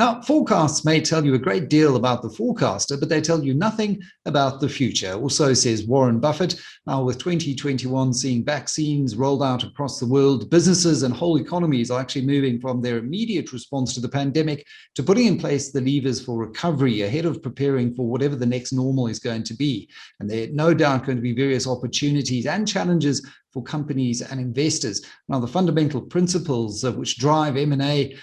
Now, forecasts may tell you a great deal about the forecaster, but they tell you nothing about the future. Also, says Warren Buffett. Now, with 2021 seeing vaccines rolled out across the world, businesses and whole economies are actually moving from their immediate response to the pandemic to putting in place the levers for recovery ahead of preparing for whatever the next normal is going to be. And there are no doubt going to be various opportunities and challenges for companies and investors. Now, the fundamental principles which drive M&A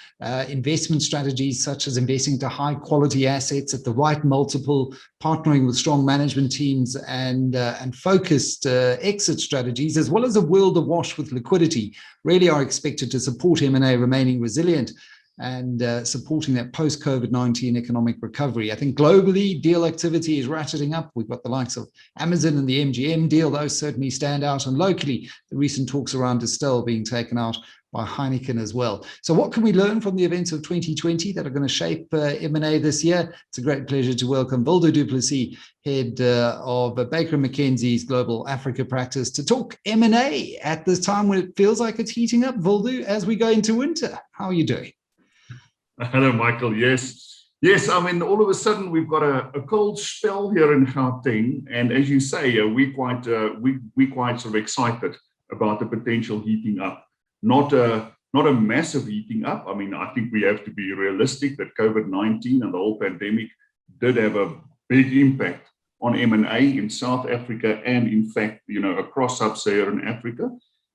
investment strategies, such as investing to high quality assets at the right multiple, partnering with strong management teams, and focused exit strategies, as well as a world awash with liquidity, really are expected to support M&A remaining resilient and supporting that post-COVID-19 economic recovery. I think globally, deal activity is ratcheting up. We've got the likes of Amazon and the MGM deal. Those certainly stand out. And locally, the recent talks around Distell being taken out by Heineken as well. So what can we learn from the events of 2020 that are going to shape M&A this year? It's a great pleasure to welcome Wildu du Plessis, head of Baker McKenzie's Global Africa practice, to talk M&A at this time when it feels like it's heating up. Wildu, as we go into winter, how are you doing? Hello, Michael. Yes. I mean, all of a sudden we've got a cold spell here in Gauteng, and as you say, we're quite sort of excited about the potential heating up. Not a massive heating up. I mean, I think we have to be realistic that COVID-19 and the whole pandemic did have a big impact on M&A in South Africa and, in fact, across sub-Saharan Africa.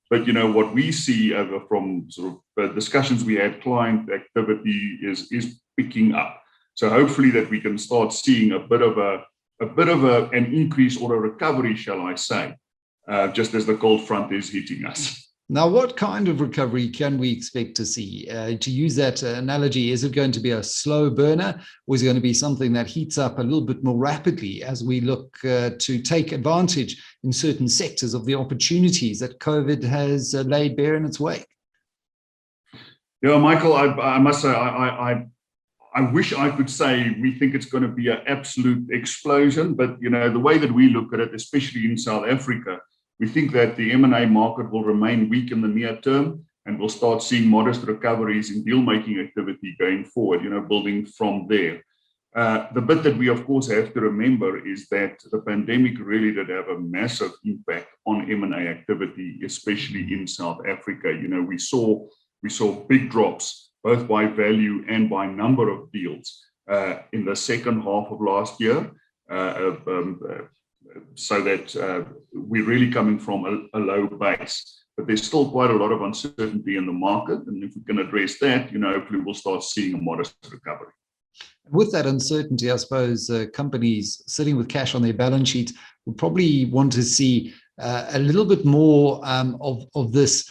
But what we see from sort of discussions we had, client activity is picking up. So hopefully that we can start seeing a bit of an increase or a recovery, shall I say, just as the cold front is hitting us. Now, what kind of recovery can we expect to see? To use that analogy, is it going to be a slow burner, or is it going to be something that heats up a little bit more rapidly as we look to take advantage in certain sectors of the opportunities that COVID has laid bare in its wake? Yeah, Michael, I must say, I wish I could say we think it's going to be an absolute explosion, but the way that we look at it, especially in South Africa, we think that the M&A market will remain weak in the near term, and we'll start seeing modest recoveries in deal-making activity going forward, building from there. The bit that we, of course, have to remember is that the pandemic really did have a massive impact on M&A activity, especially in South Africa. We saw big drops, both by value and by number of deals in the second half of last year. So that we're really coming from a low base. But there's still quite a lot of uncertainty in the market. And if we can address that, hopefully we'll start seeing a modest recovery. With that uncertainty, I suppose companies sitting with cash on their balance sheets will probably want to see a little bit more of this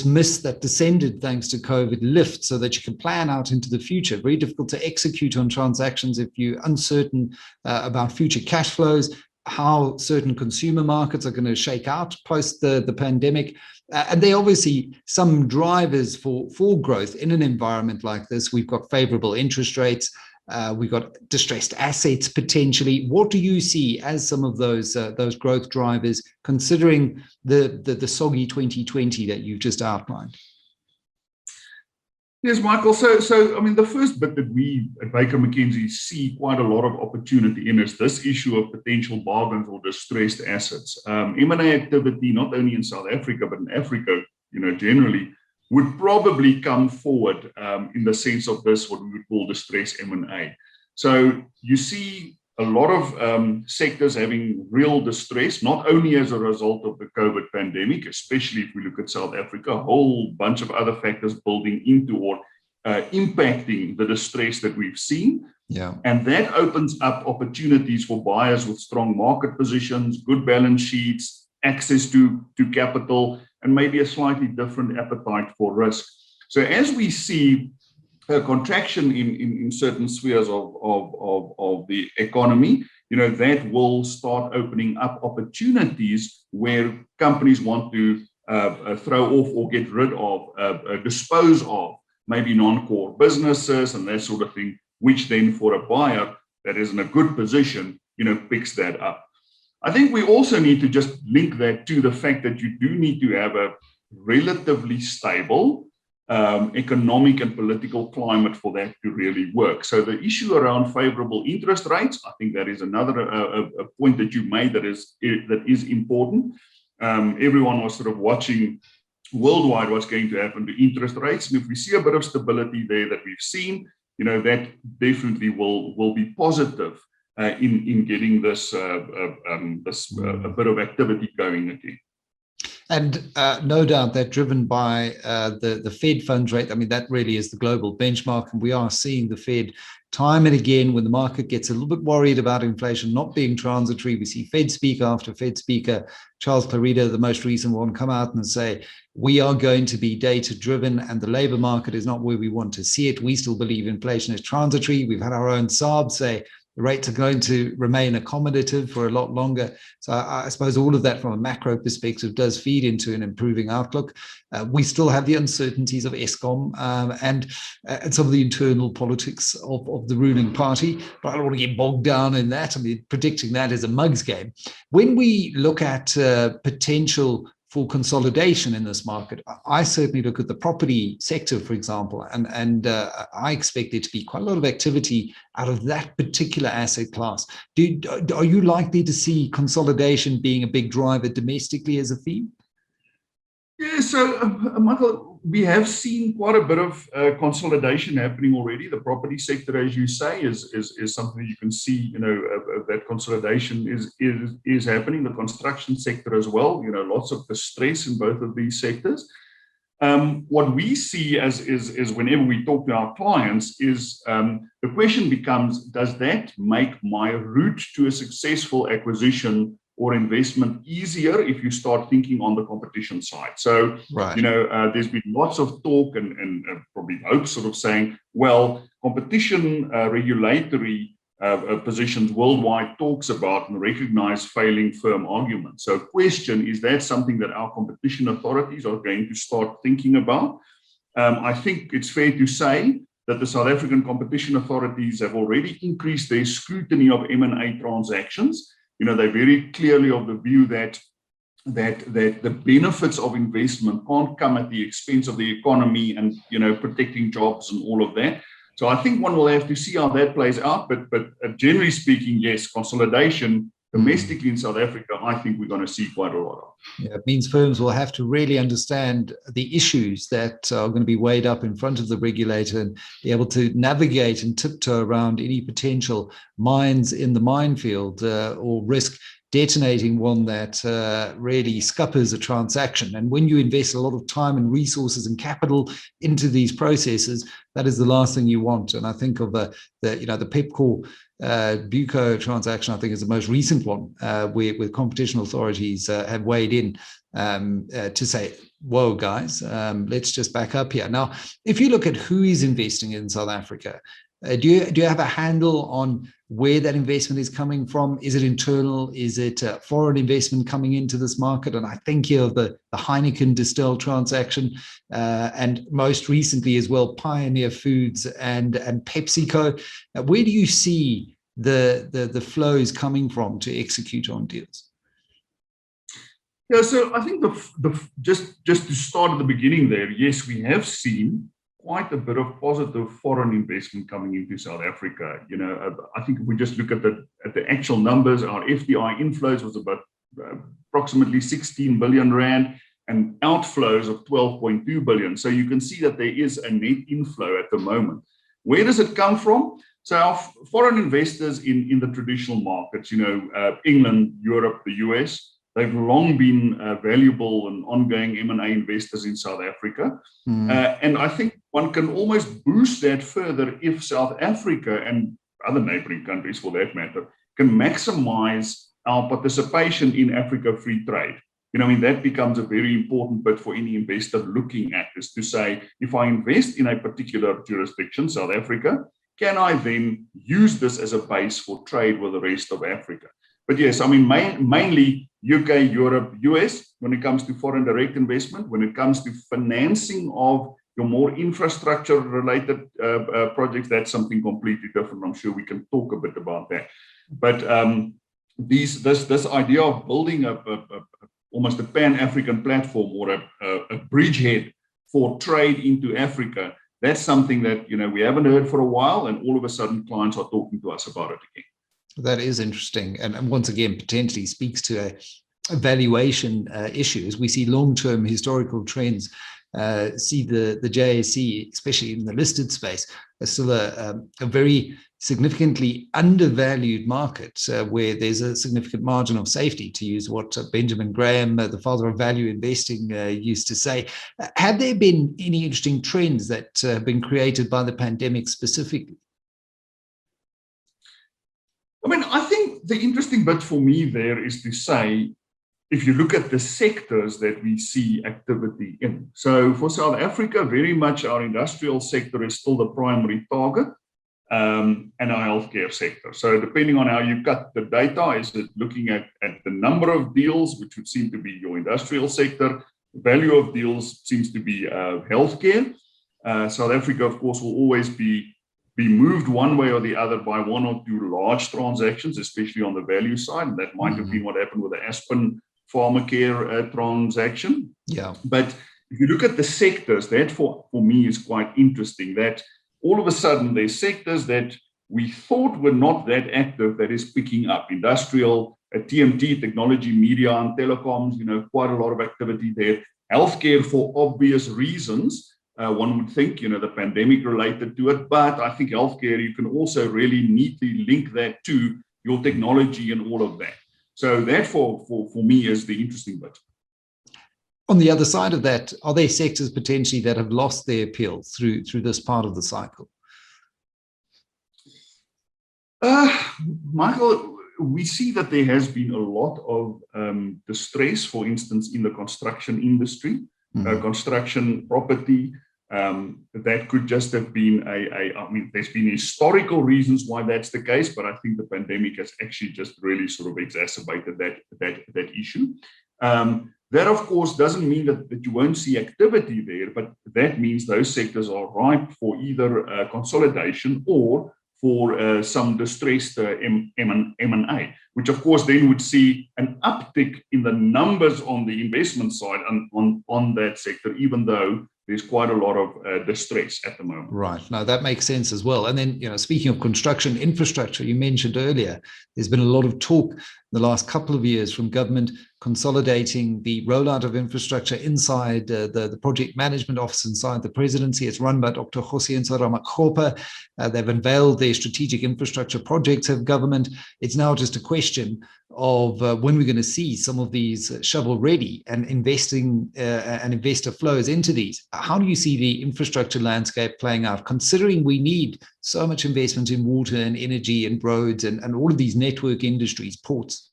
mist that descended thanks to COVID lift, so that you can plan out into the future. Very difficult to execute on transactions if you're uncertain about future cash flows, how certain consumer markets are going to shake out post the pandemic. And there are obviously some drivers for growth in an environment like this. We've got favorable interest rates. We've got distressed assets potentially. What do you see as some of those growth drivers, considering the soggy 2020 that you've just outlined? Yes, Michael. So I mean, the first bit that we at Baker McKenzie see quite a lot of opportunity in is this issue of potential bargains or distressed assets. M&A activity, not only in South Africa, but in Africa, generally, would probably come forward in the sense of this, what we would call distress M&A. So you see a lot of sectors having real distress, not only as a result of the COVID pandemic, especially if we look at South Africa, a whole bunch of other factors building into or impacting the distress that we've seen. Yeah. And that opens up opportunities for buyers with strong market positions, good balance sheets, access to capital, and maybe a slightly different appetite for risk. So as we see a contraction in certain spheres of the economy, that will start opening up opportunities where companies want to throw off or get rid of, dispose of maybe non-core businesses and that sort of thing, which then for a buyer that is in a good position, picks that up. I think we also need to just link that to the fact that you do need to have a relatively stable economic and political climate for that to really work. So the issue around favorable interest rates, I think that is another a point that you made that is important. Everyone was sort of watching worldwide what's going to happen to interest rates, and if we see a bit of stability there that we've seen, that definitely will be positive in getting this a bit of activity going again. And no doubt that driven by the Fed funds rate. I mean, that really is the global benchmark. And we are seeing the Fed time and again, when the market gets a little bit worried about inflation not being transitory, we see Fed speaker after Fed speaker, Charles Clarida, the most recent one, come out and say, we are going to be data driven and the labor market is not where we want to see it. We still believe inflation is transitory. We've had our own Saab say, the rates are going to remain accommodative for a lot longer. So I suppose all of that from a macro perspective does feed into an improving outlook. We still have the uncertainties of Eskom and some of the internal politics of the ruling party, but I don't want to get bogged down in that. I mean, predicting that is a mug's game. When we look at potential for consolidation in this market, I certainly look at the property sector, for example, and I expect there to be quite a lot of activity out of that particular asset class. Are you likely to see consolidation being a big driver domestically as a theme? Yeah, so Michael, we have seen quite a bit of consolidation happening already. The property sector, as you say, is something you can see. That consolidation is happening. The construction sector as well. Lots of distress in both of these sectors. What we see is whenever we talk to our clients is the question becomes: does that make my route to a successful acquisition or investment easier if you start thinking on the competition side? So, right. There's been lots of talk and probably hope sort of saying, well, competition regulatory positions worldwide talks about and recognize failing firm arguments. So question, is that something that our competition authorities are going to start thinking about? I think it's fair to say that the South African competition authorities have already increased their scrutiny of M&A transactions. They're very clearly of the view that the benefits of investment can't come at the expense of the economy and protecting jobs and all of that. So I think one will have to see how that plays out. But generally speaking, yes, consolidation domestically in South Africa, I think we're going to see quite a lot of. Yeah, it means firms will have to really understand the issues that are going to be weighed up in front of the regulator and be able to navigate and tiptoe around any potential mines in the minefield or risk detonating one that really scuppers a transaction. And when you invest a lot of time and resources and capital into these processes, that is the last thing you want. And I think of the Pepkor Buco transaction, I think, is the most recent one where competition authorities have weighed in to say, whoa, guys, let's just back up here. Now, if you look at who is investing in South Africa, do you have a handle on where that investment is coming from? Is it internal? Is it foreign investment coming into this market? And I think here of the Heineken Distell transaction, and most recently as well, Pioneer Foods and PepsiCo. Where do you see the flows coming from to execute on deals? Yeah, so I think just to start at the beginning there, yes, we have seen quite a bit of positive foreign investment coming into South Africa. I think if we just look at the actual numbers, our FDI inflows was about approximately 16 billion rand and outflows of 12.2 billion. So you can see that there is a net inflow at the moment. Where does it come from? So our foreign investors in the traditional markets, England, Europe, the US, they've long been valuable and ongoing M&A investors in South Africa. And I think one can almost boost that further if South Africa and other neighboring countries, for that matter, can maximize our participation in Africa free trade. That becomes a very important bit for any investor looking at this, to say, if I invest in a particular jurisdiction, South Africa, can I then use this as a base for trade with the rest of Africa? But yes, mainly UK, Europe, US, when it comes to foreign direct investment, when it comes to financing of your more infrastructure-related projects, that's something completely different. I'm sure we can talk a bit about that. But this idea of building almost a pan-African platform or a bridgehead for trade into Africa. That's something that, we haven't heard for a while, and all of a sudden clients are talking to us about it again. That is interesting. And once again, potentially speaks to a valuation issue. As we see long-term historical trends, see the JSE, especially in the listed space, is still a very significantly undervalued market where there's a significant margin of safety, to use what Benjamin Graham, the father of value investing, used to say. Have there been any interesting trends that have been created by the pandemic specifically? I think the interesting bit for me there is to say, if you look at the sectors that we see activity in. So for South Africa, very much our industrial sector is still the primary target, and our healthcare sector. So depending on how you cut the data, is it looking at the number of deals, which would seem to be your industrial sector, value of deals seems to be healthcare. South Africa, of course, will always be moved one way or the other by one or two large transactions, especially on the value side. And that might have been what happened with the Aspen Pharmacare transaction. Yeah. But if you look at the sectors, that for me is quite interesting, that all of a sudden there's sectors that we thought were not that active that is picking up. Industrial, TMT, technology, media, and telecoms, quite a lot of activity there. Healthcare, for obvious reasons, one would think, the pandemic related to it, but I think healthcare, you can also really neatly link that to your technology and all of that. So that for me is the interesting bit. On the other side of that, are there sectors potentially that have lost their appeal through this part of the cycle? Michael, we see that there has been a lot of distress, for instance, in the construction industry, construction property. That could just have been there's been historical reasons why that's the case, but I think the pandemic has actually just really sort of exacerbated that issue. That, of course, doesn't mean that you won't see activity there, but that means those sectors are ripe for either consolidation or for some distressed M&A, which, of course, then would see an uptick in the numbers on the investment side on that sector, even though there's quite a lot of distress at the moment. Right. No, that makes sense as well. And then, speaking of construction infrastructure, you mentioned earlier, there's been a lot of talk in the last couple of years from government consolidating the rollout of infrastructure inside the project management office inside the presidency. It's run by Dr. Gosienzo Ramakgopa. They've unveiled their strategic infrastructure projects of government. It's now just a question of when we're going to see some of these shovel ready and investing and investor flows into these. How do you see the infrastructure landscape playing out, considering we need so much investment in water and energy and roads and all of these network industries, ports?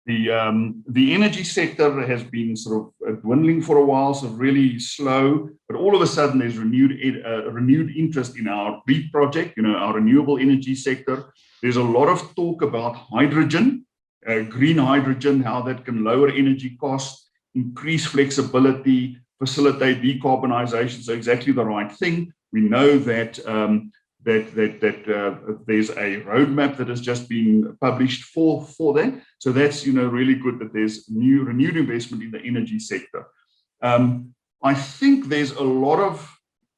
The energy sector has been sort of dwindling for a while, so really slow, but all of a sudden there's renewed interest in our REAP project, our renewable energy sector. There's a lot of talk about hydrogen, green hydrogen, how that can lower energy costs, increase flexibility, facilitate decarbonization. So exactly the right thing. We know that there's a roadmap that has just been published for that. So that's really good that there's renewed investment in the energy sector. I think there's a lot of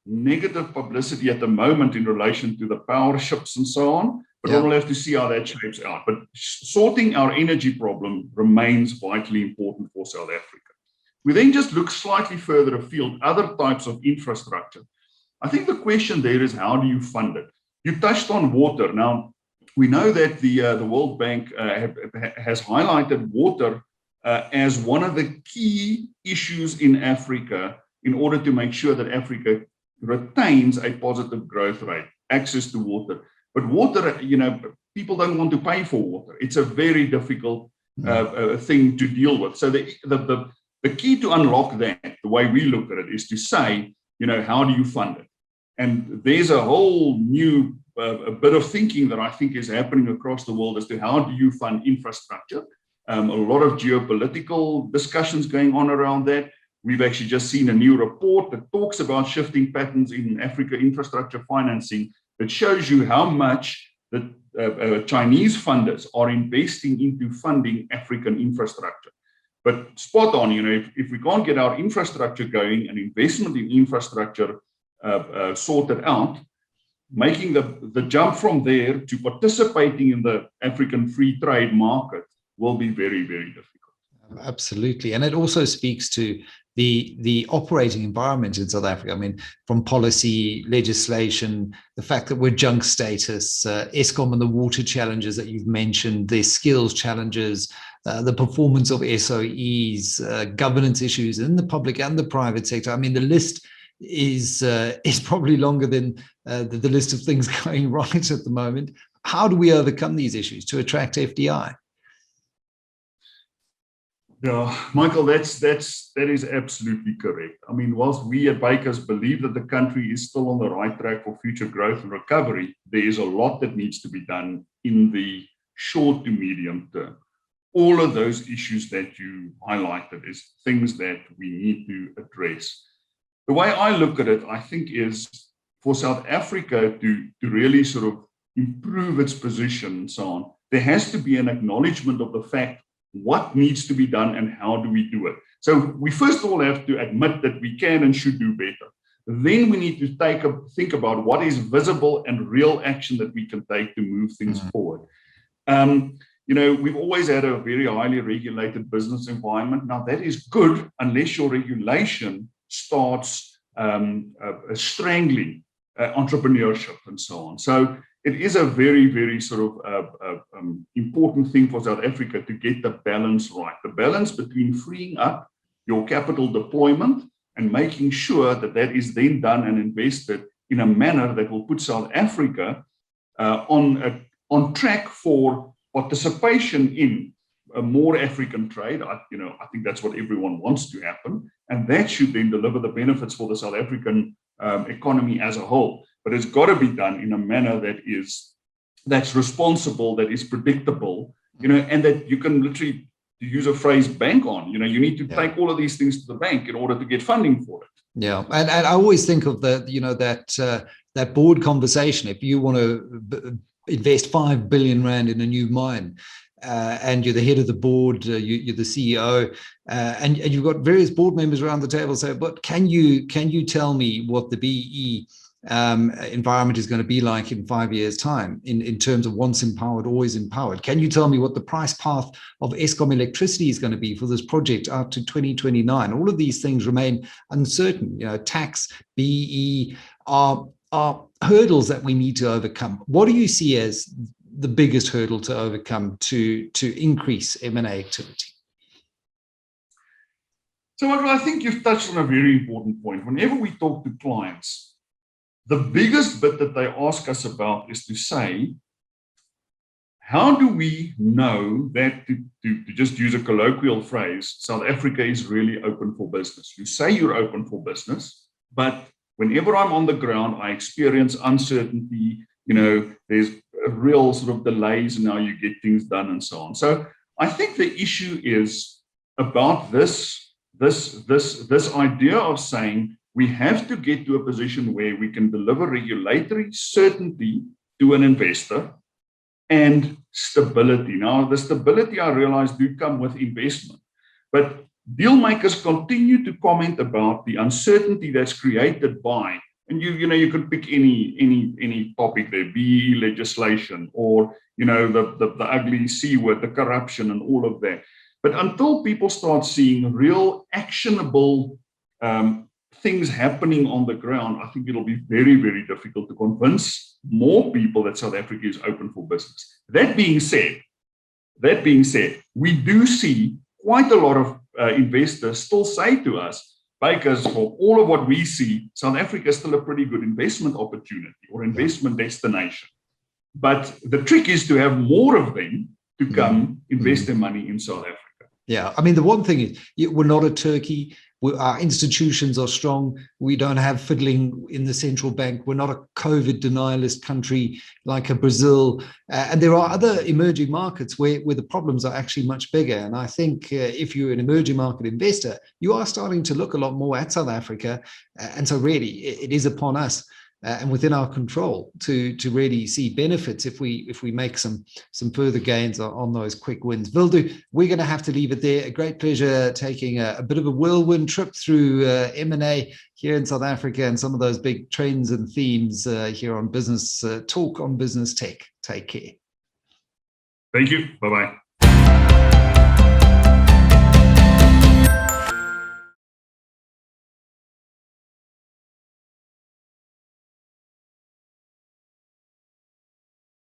negative publicity at the moment in relation to the power ships and so on, but we'll have to see how that shapes out. But sorting our energy problem remains vitally important for South Africa. We then just look slightly further afield, other types of infrastructure. I think the question there is, how do you fund it? You touched on water. Now, we know that the World Bank has highlighted water as one of the key issues in Africa in order to make sure that Africa retains a positive growth rate, access to water. But water, people don't want to pay for water. It's a very difficult thing to deal with. So the key to unlock that, the way we look at it, is to say, how do you fund it? And there's a whole new a bit of thinking that I think is happening across the world as to how do you fund infrastructure. A lot of geopolitical discussions going on around that. We've actually just seen a new report that talks about shifting patterns in Africa infrastructure financing that shows you how much the Chinese funders are investing into funding African infrastructure. But spot on, if we can't get our infrastructure going and investment in infrastructure sorted out, making the jump from there to participating in the African free trade market will be very, very difficult. Absolutely. And it also speaks to the operating environment in South Africa. I mean, from policy, legislation, the fact that we're junk status, Eskom and the water challenges that you've mentioned, the skills challenges, the performance of SOEs, governance issues in the public and the private sector. I mean, the list is probably longer than the list of things going right at the moment. How do we overcome these issues to attract FDI? Yeah, Michael, that is absolutely correct. I mean, whilst we at Bakers believe that the country is still on the right track for future growth and recovery, there is a lot that needs to be done in the short to medium term. All of those issues that you highlighted is things that we need to address. The way I look at it, I think, is for South Africa to really sort of improve its position and so on, there has to be an acknowledgement of the fact what needs to be done and how do we do it. So we first of all have to admit that we can and should do better. Then we need to think about what is visible and real action that we can take to move things forward. We've always had a very highly regulated business environment. Now that is good unless your regulation starts strangling entrepreneurship and so on. So it is a very, very sort of important thing for South Africa to get the balance right. The balance between freeing up your capital deployment and making sure that that is then done and invested in a manner that will put South Africa on track for participation in a more African trade. I think that's what everyone wants to happen. And that should then deliver the benefits for the South African economy as a whole. But it's got to be done in a manner that's responsible, that is predictable, and that you can literally, to use a phrase, bank on. You need to take all of these things to the bank in order to get funding for it. Yeah, and I always think of that board conversation. If you want to invest 5 billion rand in a new mine, and you're the head of the board, you're the CEO, and you've got various board members around the table say, but can you tell me what the BE environment is going to be like in 5 years' time in terms of once empowered, always empowered? Can you tell me what the price path of Eskom electricity is going to be for this project out to 2029? All of these things remain uncertain. Tax, BE are hurdles that we need to overcome. What do you see as the biggest hurdle to overcome to increase M&A activity? So, Michael, I think you've touched on a very important point. Whenever we talk to clients, the biggest bit that they ask us about is to say, how do we know that, to just use a colloquial phrase, South Africa is really open for business? You say you're open for business, but whenever I'm on the ground, I experience uncertainty. There's a real sort of delays in how you get things done and so on. So I think the issue is about this idea of saying, we have to get to a position where we can deliver regulatory certainty to an investor and stability. Now, the stability, I realize, do come with investment, but deal makers continue to comment about the uncertainty that's created by, and you could pick any topic there, BE legislation, or the ugly C word, the corruption and all of that. But until people start seeing real actionable things happening on the ground, I think it'll be very, very difficult to convince more people that South Africa is open for business. That being said, we do see quite a lot of investors still say to us, Bakers, for all of what we see, South Africa is still a pretty good investment opportunity or investment destination. But the trick is to have more of them to come invest their money in South Africa. Yeah, I mean, the one thing is, we're not a Turkey. Our institutions are strong. We don't have fiddling in the central bank. We're not a COVID denialist country like a Brazil. And there are other emerging markets where the problems are actually much bigger. And I think if you're an emerging market investor, you are starting to look a lot more at South Africa. And so really, it is upon us and within our control to really see benefits if we make some further gains on those quick wins. Wildu, we're going to have to leave it there. A great pleasure taking a bit of a whirlwind trip through M&A here in South Africa and some of those big trends and themes here on Business Talk on Business Tech. Take care. Thank you. Bye-bye.